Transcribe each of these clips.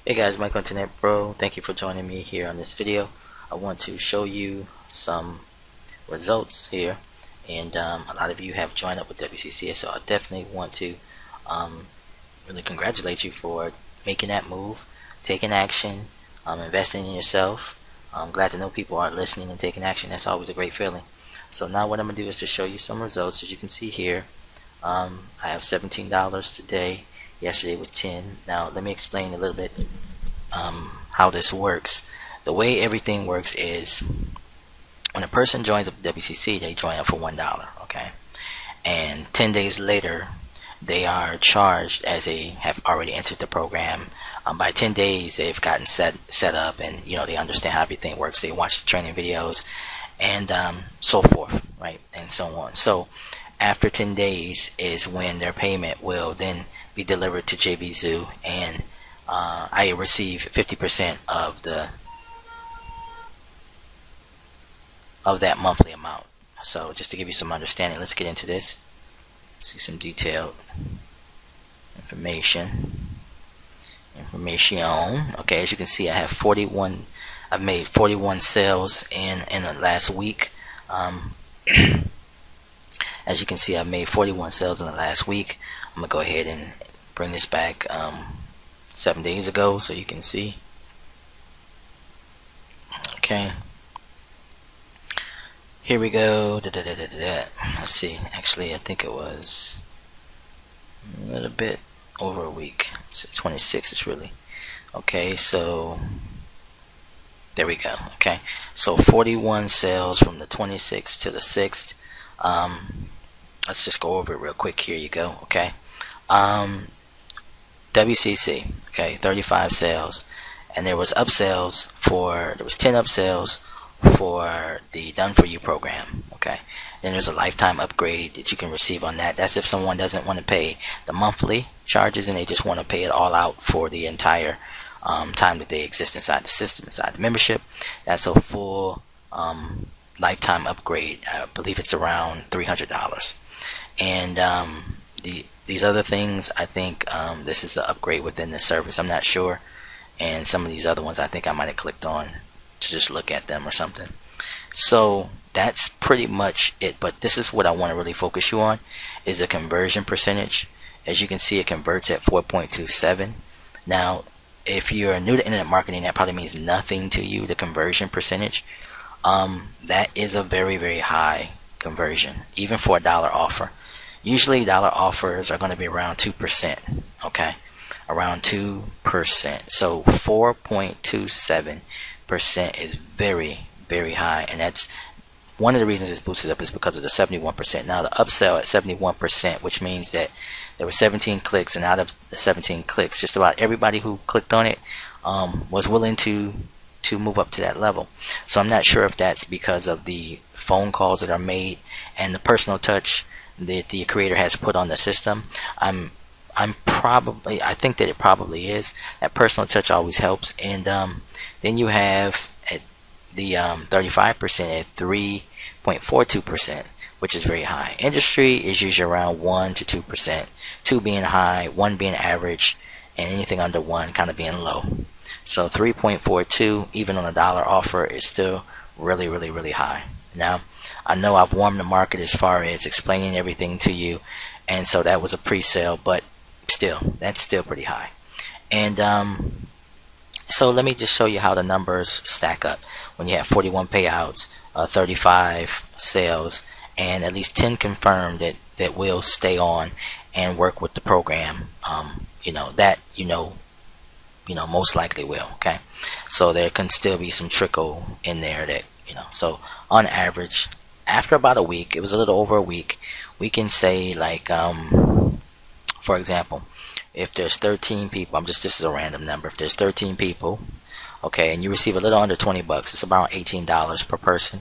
Hey guys, Michael Internet Bro. Thank you for joining me here on this video. I want to show you some results here, and a lot of you have joined up with WCC, so I definitely want to really congratulate you for making that move, taking action, investing in yourself. I'm glad to know people are listening and taking action. That's always a great feeling. So now what I'm going to do is to show you some results. As you can see here, I have $17 today. Yesterday was 10. Now let me explain a little bit how this works. The way everything works is when a person joins up WCC, they join up for $1, okay? And 10 days later, they are charged as they have already entered the program. By 10 days, they've gotten set up, and they understand how everything works. They watch the training videos and so forth, right? And so on. So after 10 days is when their payment will then be delivered to JVZOO, and I receive 50% of that monthly amount. So just to give you some understanding, let's get into this. See some detailed information. Okay, as you can see, I've made 41 sales in the last week. As you can see, I've made 41 sales in the last week. I'm gonna go ahead and bring this back 7 days ago so you can see. Okay, here we go. Let's see, actually I think it was a little bit over a week. It's 26, it's really okay. So there we go. Okay, so 41 sales from the 26th to the 6th. Let's just go over it real quick. Here you go. Okay, WCC, okay, 35 sales, and there was 10 upsells for the Done For You program. Okay, then there's a lifetime upgrade that you can receive on that. That's if someone doesn't want to pay the monthly charges and they just want to pay it all out for the entire time that they exist inside the system, inside the membership. That's a full lifetime upgrade. I believe it's around $300. And these other things, I think this is an upgrade within the service. I'm not sure. And some of these other ones, I think I might have clicked on to just look at them or something. So that's pretty much it. But this is what I want to really focus you on, is the conversion percentage. As you can see, it converts at 4.27. Now, if you're new to internet marketing, that probably means nothing to you, the conversion percentage. That is a very, very high conversion, even for a dollar offer. Usually dollar offers are going to be around 2%, okay, around 2%. So 4.27% is very, very high, and that's one of the reasons it's boosted up is because of the 71%. Now the upsell at 71%, which means that there were 17 clicks, and out of the 17 clicks, just about everybody who clicked on it was willing to move up to that level. So I'm not sure if that's because of the phone calls that are made and the personal touch that the creator has put on the system. I think that it probably is. That personal touch always helps. And then you have at the 35% at 3.42%, which is very high. Industry is usually around 1 to 2%, 2 being high, 1 being average, and anything under 1 kind of being low. So 3.42 even on a dollar offer is still really, really, really high. Now I know I've warmed the market as far as explaining everything to you, and so that was a pre-sale, but still, that's still pretty high. And so let me just show you how the numbers stack up when you have 41 payouts, 35 sales, and at least 10 confirmed that will stay on and work with the program. Most likely will. Okay, so there can still be some trickle in there that so on average, after about a week, it was a little over a week, we can say, like, for example, if there's 13 people, this is a random number, if there's 13 people, okay, and you receive a little under 20 bucks, it's about $18 per person.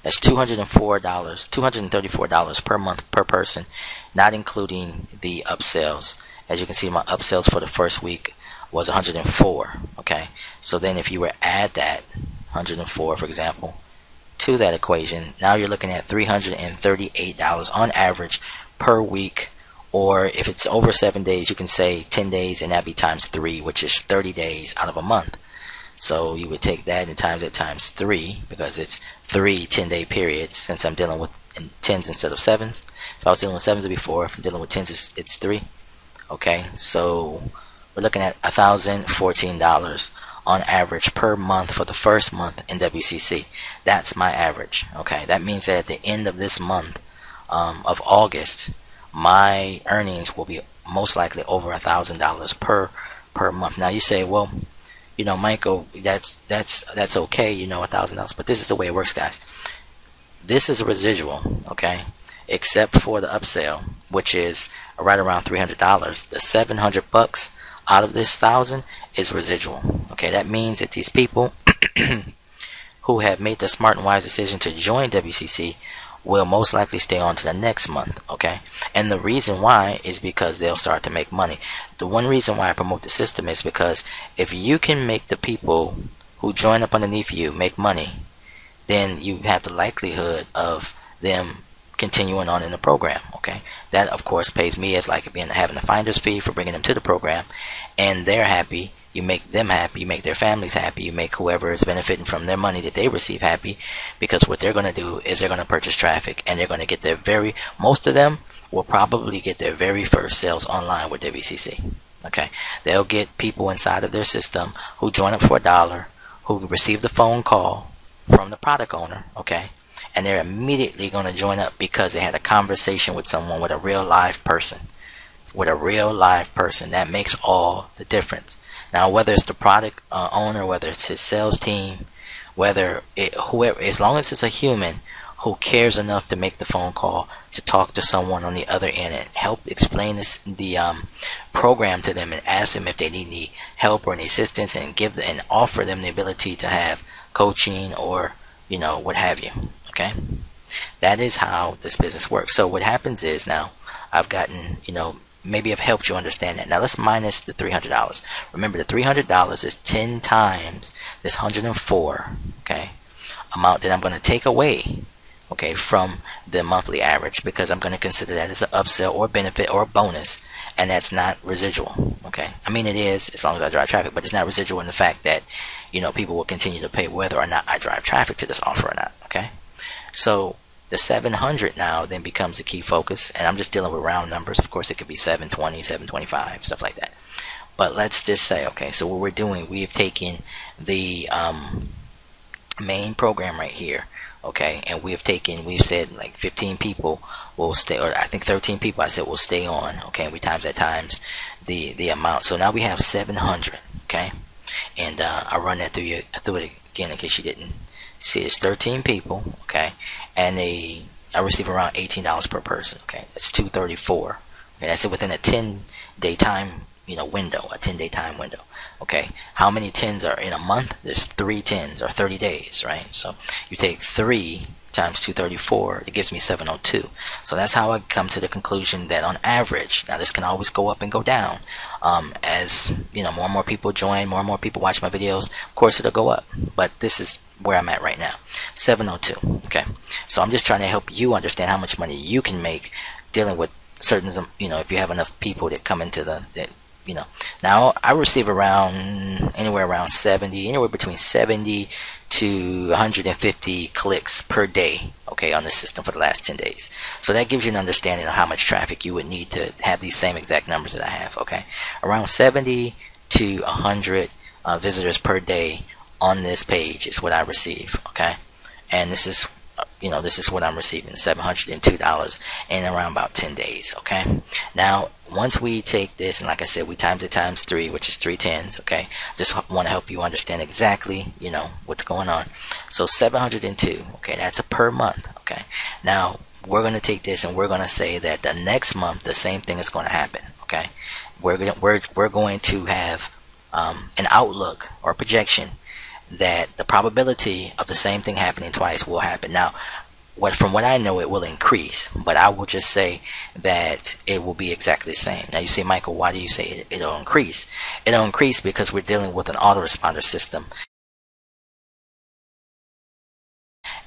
That's $234 per month per person, not including the upsells. As you can see, my upsells for the first week was 104. Okay, so then if you were to add that 104, for example, to that equation, now you're looking at $338 on average per week Or if it's over 7 days, you can say 10 days, and that'd be times 3, which is 30 days out of a month. So you would take that and times it times 3, because it's 3 10-day periods, since I'm dealing with in tens instead of sevens. If I was dealing with sevens before, if I'm dealing with tens, it's 3. Okay, so we're looking at $1,014 on average per month for the first month in WCC. That's my average. Okay, that means that at the end of this month of August, my earnings will be most likely over $1,000 per month. Now you say, well, you know, Michael, that's okay, you know, $1,000, but this is the way it works, guys. This is a residual, okay, except for the upsell, which is right around $300. The $700 out of this 1,000 is residual. Okay, that means that these people who have made the smart and wise decision to join WCC will most likely stay on to the next month. Okay, and the reason why is because they'll start to make money. The one reason why I promote the system is because if you can make the people who join up underneath you make money, then you have the likelihood of them continuing on in the program. Okay, that of course pays me as like having a finder's fee for bringing them to the program, and they're happy. You make them happy, you make their families happy, you make whoever is benefiting from their money that they receive happy, because what they're going to do is they're going to purchase traffic, and they're going to get most of them will probably get their very first sales online with WCC. Okay, they'll get people inside of their system who join up for $1, who receive the phone call from the product owner, okay, and they're immediately going to join up because they had a conversation with someone, with a real live person. That makes all the difference. Now, whether it's the product owner, whether it's his sales team, whoever, as long as it's a human who cares enough to make the phone call, to talk to someone on the other end and help explain the program to them, and ask them if they need any help or any assistance, and offer them the ability to have coaching or, you know, what have you. Okay, that is how this business works. So what happens is, now I've gotten, you know, maybe I've helped you understand that. Now let's minus the $300. Remember, the $300 is 10 times this 104, okay, amount that I'm going to take away, okay, from the monthly average, because I'm going to consider that as an upsell or benefit or a bonus, and that's not residual. Okay, I mean, it is as long as I drive traffic, but it's not residual in the fact that, you know, people will continue to pay whether or not I drive traffic to this offer or not. Okay, so the 700 now then becomes a key focus, and I'm just dealing with round numbers. Of course, it could be 720, 725, stuff like that. But let's just say, okay, so what we're doing, we have taken the main program right here, okay, and we've said like 15 people will stay, or I think 13 people I said will stay on, okay, and we times that times the amount. So now we have 700, okay, and I'll run that through it again in case you didn't see. It's 13 people, okay, and I receive around $18 per person. Okay, that's $234. Okay, that's it within a 10-day time, you know, window, a 10-day time window. Okay, how many 10s are in a month? There's 3 10s, or 30 days, right? So you take 3 times 234, it gives me 702. So that's how I come to the conclusion that on average, now this can always go up and go down, as you know, more and more people join, more and more people watch my videos, of course it'll go up, but this is where I'm at right now, 702. Okay, so I'm just trying to help you understand how much money you can make dealing with certain, you know, if you have enough people that come into you know. Now I receive anywhere between 70 to 150 clicks per day, okay, on this system for the last 10 days. So that gives you an understanding of how much traffic you would need to have these same exact numbers that I have. Okay, around 70 to 100 visitors per day on this page is what I receive. Okay, and this is, you know, this is what I'm receiving, $702 in around about 10 days. Okay, now once we take this, and like I said, we times it times 3, which is 3 10s. Okay, just want to help you understand exactly, you know, what's going on. So 702, okay, that's a per month. Okay, now we're going to take this and we're going to say that the next month the same thing is going to happen. Okay, we're going to have an outlook or projection that the probability of the same thing happening twice will happen. Now, from what I know, it will increase, but I will just say that it will be exactly the same. Now you say, Michael, why do you say it'll increase? It'll increase because we're dealing with an autoresponder system.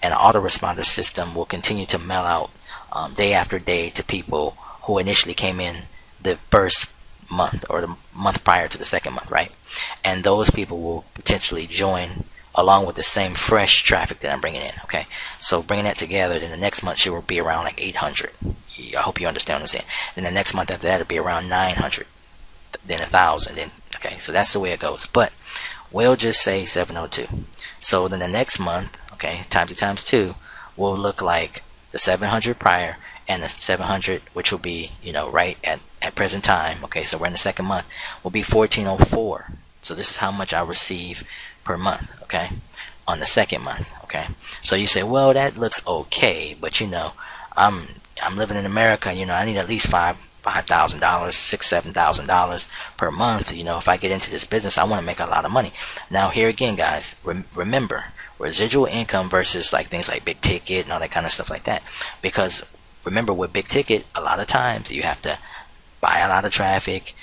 And an autoresponder system will continue to mail out day after day to people who initially came in the first month or the month prior to the second month, right? And those people will potentially join along with the same fresh traffic that I'm bringing in. Okay, so bringing that together, then the next month should be around like 800. I hope you understand what I'm saying. Then the next month after that it'll be around 900, then 1,000. Then okay, so that's the way it goes. But we'll just say 702. So then the next month, okay, times it times 2 will look like the 700 prior and the 700, which will be, you know, right at present time. Okay, so we're in the second month, will be 1404. So this is how much I receive per month, okay, on the second month. Okay, so you say, well, that looks okay, but you know, I'm living in America, you know, I need at least $5,000, $7,000 per month. You know, if I get into this business, I want to make a lot of money. Now here again, guys, remember residual income versus like things like big ticket and all that kind of stuff like that. Because remember, with big ticket, a lot of times you have to buy a lot of traffic.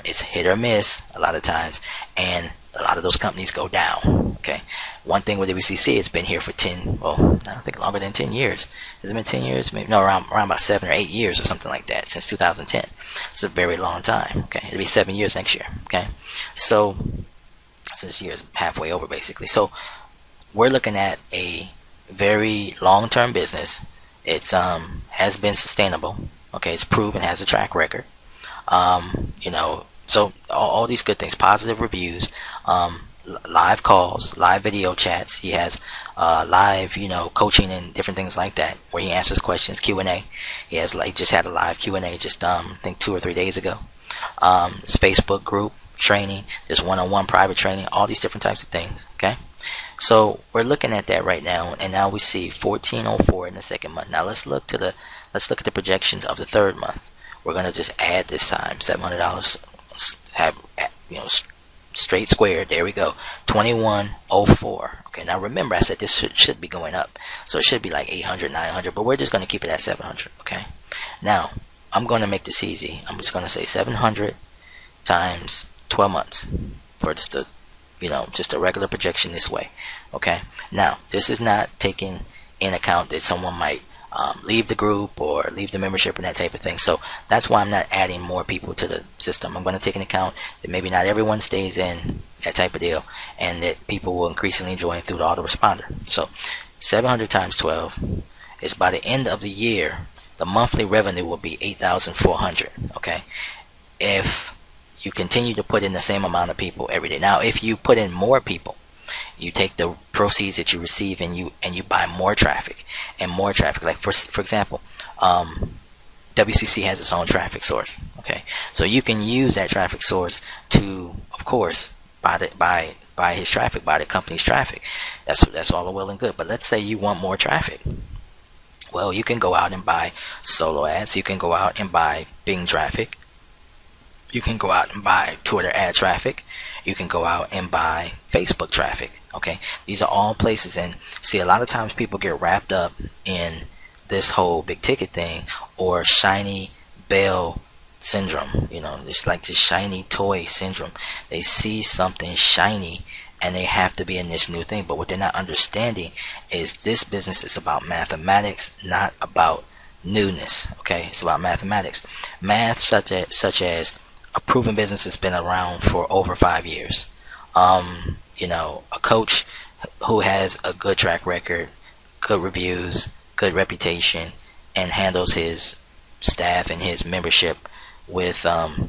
It's hit or miss a lot of times, and a lot of those companies go down. Okay, one thing with WCC, it's been here for 10, well, I think longer than 10 years. Has it been 10 years? Maybe no, around about 7 or 8 years or something like that, since 2010. It's a very long time. Okay, it'll be 7 years next year. Okay, so this year's halfway over basically. So we're looking at a very long-term business. It's has been sustainable. Okay, it's proven, has a track record. You know, so all these good things, positive reviews, live calls, live video chats. He has live, you know, coaching and different things like that, where he answers questions, Q&A. He has like just had a live Q&A just I think 2 or 3 days ago. His Facebook group training, there's one-on-one private training, all these different types of things. Okay, so we're looking at that right now, and now we see 1404 in the second month. Now let's look at the projections of the third month. We're gonna just add this time $700. Have, you know, straight square. There we go. 2104. Okay, now remember I said this should be going up, so it should be like 800, 900, but we're just going to keep it at 700. Okay, now I'm going to make this easy. I'm just going to say 700 times 12 months for just a, you know, just a regular projection this way. Okay, now this is not taking in account that someone might leave the group or leave the membership and that type of thing. So that's why I'm not adding more people to the system. I'm going to take into account that maybe not everyone stays in, that type of deal, and that people will increasingly join through the autoresponder. So 700 times 12 is, by the end of the year, the monthly revenue will be 8,400. Okay, if you continue to put in the same amount of people every day. Now if you put in more people, you take the proceeds that you receive and you buy more traffic and more traffic. Like for example, WCC has its own traffic source. Okay, so you can use that traffic source to, of course, buy his traffic, buy the company's traffic. That's all well and good. But let's say you want more traffic. Well, you can go out and buy solo ads. You can go out and buy Bing traffic. You can go out and buy Twitter ad traffic. You can go out and buy Facebook traffic. Okay, these are all places. And see, a lot of times people get wrapped up in this whole big ticket thing or shiny bell syndrome. You know, it's like the shiny toy syndrome. They see something shiny and they have to be in this new thing. But what they're not understanding is this business is about mathematics, not about newness. Okay, it's about mathematics. Math such as a proven business has been around for over 5 years. You know, a coach who has a good track record, good reviews, good reputation, and handles his staff and his membership with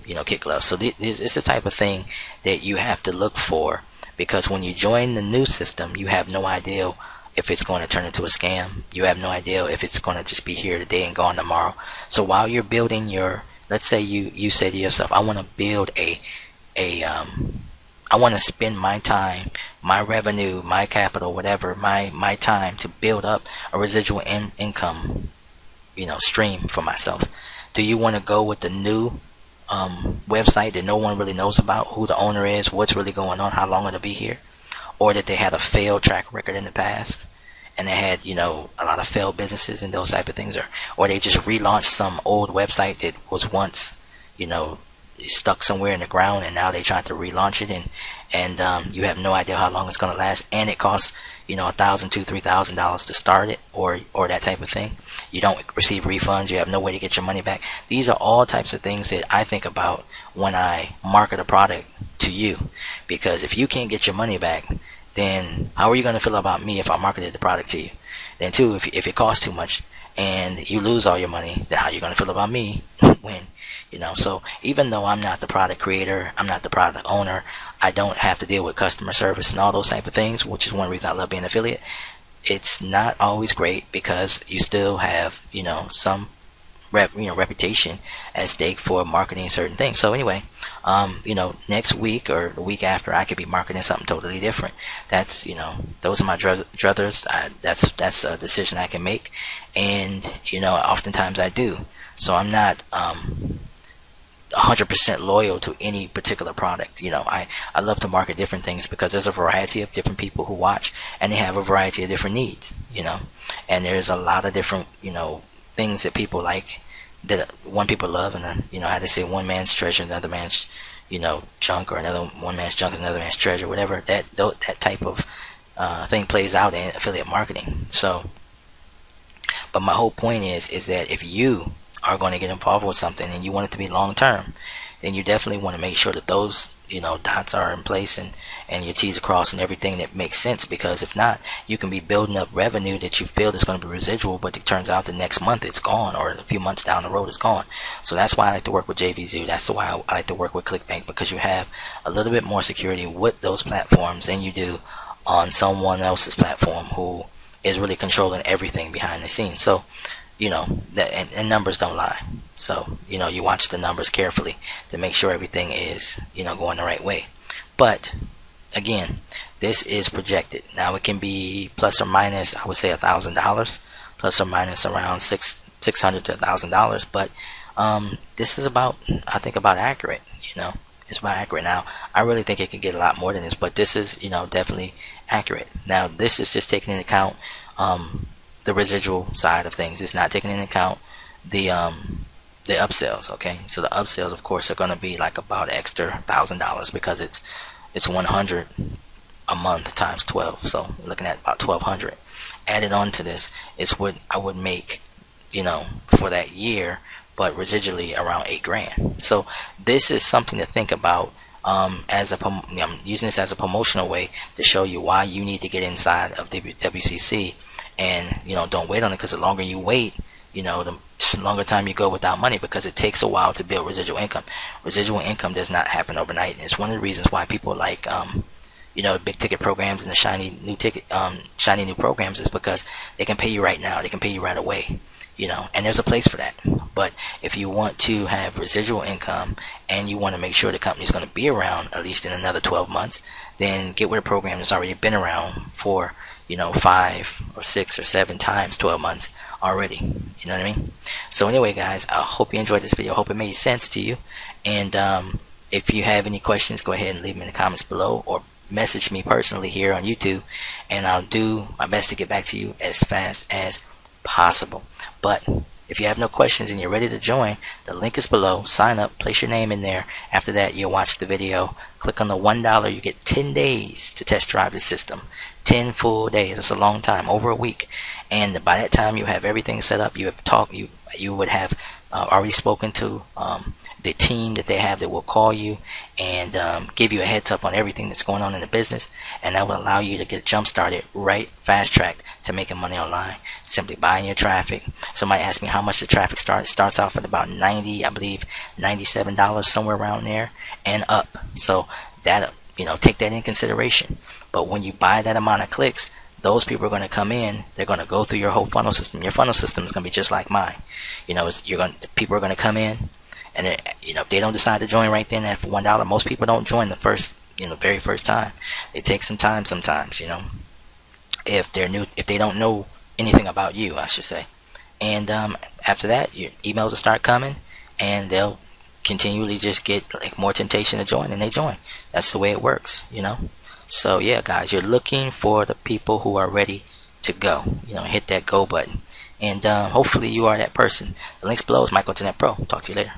you know, kid gloves. So this is the type of thing that you have to look for, because when you join the new system, you have no idea if it's going to turn into a scam. You have no idea if it's going to just be here today and gone tomorrow. So while you're building your, let's say you say to yourself, I want to build I want to spend my time, my revenue, my capital, whatever, my time to build up a residual income, you know, stream for myself. Do you want to go with the new website that no one really knows about, who the owner is, what's really going on, how long it'll be here, or that they had a failed track record in the past and they had, you know, a lot of failed businesses and those type of things, or they just relaunched some old website that was once, you know, stuck somewhere in the ground, and now they're trying to relaunch it, and you have no idea how long it's going to last, and it costs $1,000, $2,000, $3,000 to start it, or that type of thing. You don't receive refunds. You have no way to get your money back. These are all types of things that I think about when I market a product to you, because if you can't get your money back, then how are you going to feel about me if I marketed the product to you? Then too, if it costs too much and you lose all your money, then how are you going to feel about me when, so even though I'm not the product creator, I'm not the product owner, I don't have to deal with customer service and all those type of things, which is one reason I love being an affiliate. It's not always great because you still have, some reputation at stake for marketing certain things. So anyway, next week or the week after, I could be marketing something totally different. That's, those are my druthers. That's a decision I can make, and oftentimes I do. So I'm not 100% loyal to any particular product. I love to market different things because there's a variety of different people who watch, and they have a variety of different needs. And there's a lot of different things that people like, that one people love, and how they say, one man's treasure, another man's junk, or one man's junk is another man's treasure, whatever that type of thing plays out in affiliate marketing. So, but my whole point is that if you are going to get involved with something and you want it to be long term, then you definitely want to make sure that those dots are in place, and your T's are crossed, and everything that makes sense. Because if not, you can be building up revenue that you feel is going to be residual, but it turns out the next month it's gone, or a few months down the road it's gone. So that's why I like to work with JVZOO. That's why I like to work with ClickBank, because you have a little bit more security with those platforms than you do on someone else's platform who is really controlling everything behind the scenes. So and numbers don't lie. So you watch the numbers carefully to make sure everything is going the right way. But again, this is projected. Now it can be plus or minus, I would say $1,000, plus or minus around $600 to $1,000. But this is I think about accurate. It's about accurate. Now I really think it could get a lot more than this, but this is definitely accurate. Now this is just taking into account the residual side of things. It's not taking into account the upsells. Okay, so the upsells, of course, are going to be like about extra $1,000, because it's 100 a month times 12, so we're looking at about 1,200 added on to this. Is what I would make for that year, but residually around $8,000. So this is something to think about. I'm using this as a promotional way to show you why you need to get inside of WCC. And don't wait on it, because the longer you wait, the longer time you go without money, because it takes a while to build residual income. Residual income does not happen overnight, and it's one of the reasons why people like big ticket programs and the shiny new programs, is because they can pay you right now, they can pay you right away, and there's a place for that. But if you want to have residual income and you want to make sure the company is going to be around at least in another 12 months, then get with a program that's already been around for 5 or 6 or 7 times 12 months already. You know what I mean? So anyway, guys, I hope you enjoyed this video. I hope it made sense to you. And if you have any questions, go ahead and leave them in the comments below, or message me personally here on YouTube, and I'll do my best to get back to you as fast as possible. But if you have no questions and you're ready to join, the link is below. Sign up, place your name in there. After that, you'll watch the video. Click on the $1. You get 10 days to test drive the system. 10 full days. It's a long time, over a week. And by that time, you have everything set up. You have talked. You would have already spoken to the team that they have that will call you and give you a heads up on everything that's going on in the business, and that will allow you to get jump started right fast track to making money online, simply buying your traffic. Somebody asked me how much the traffic starts off at about $90, I believe $97, somewhere around there and up. So that take that in consideration. But when you buy that amount of clicks, those people are going to come in. They're going to go through your whole funnel system. Your funnel system is going to be just like mine. People are going to come in, and if they don't decide to join right then at $1, most people don't join the very first time. They take some time sometimes. If they're new, if they don't know anything about you, I should say. And after that, your emails will start coming, and they'll continually just get like more temptation to join, and they join. That's the way it works. So yeah, guys, you're looking for the people who are ready to go. Hit that go button, and hopefully you are that person. The links below is Michael Internet Pro. Talk to you later.